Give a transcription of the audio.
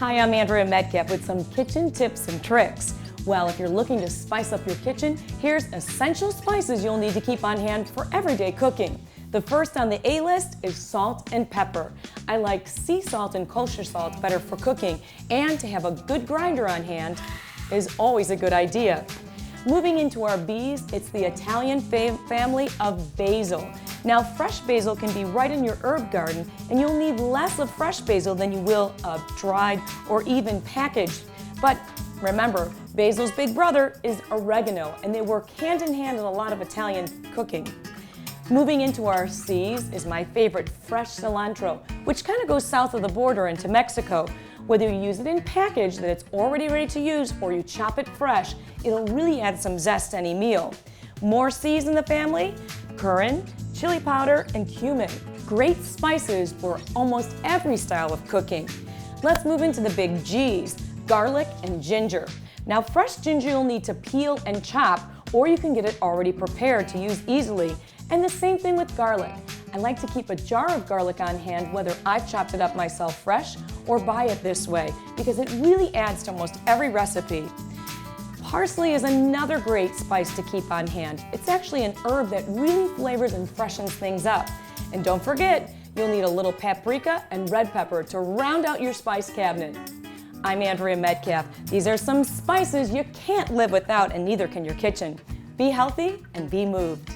Hi, I'm Andrea Metcalf with some kitchen tips and tricks. Well, if you're looking to spice up your kitchen, here's essential spices you'll need to keep on hand for everyday cooking. The first on the A list is salt and pepper. I like sea salt and kosher salt better for cooking, and to have a good grinder on hand is always a good idea. Moving into our B's, it's the Italian family of basil. Now, fresh basil can be right in your herb garden, and you'll need less of fresh basil than you will of dried or even packaged. But remember, basil's big brother is oregano, and they work hand in hand in a lot of Italian cooking. Moving into our C's is my favorite, fresh cilantro, which kind of goes south of the border into Mexico. Whether you use it in package that it's already ready to use or you chop it fresh, it'll really add some zest to any meal. More C's in the family: cumin, chili powder, and cumin. Great spices for almost every style of cooking. Let's move into the big G's: garlic and ginger. Now, fresh ginger you'll need to peel and chop, or you can get it already prepared to use easily. And the same thing with garlic. I like to keep a jar of garlic on hand, whether I've chopped it up myself fresh or buy it this way, because it really adds to almost every recipe. Parsley is another great spice to keep on hand. It's actually an herb that really flavors and freshens things up. And don't forget, you'll need a little paprika and red pepper to round out your spice cabinet. I'm Andrea Metcalf. These are some spices you can't live without, and neither can your kitchen. Be healthy and be moved.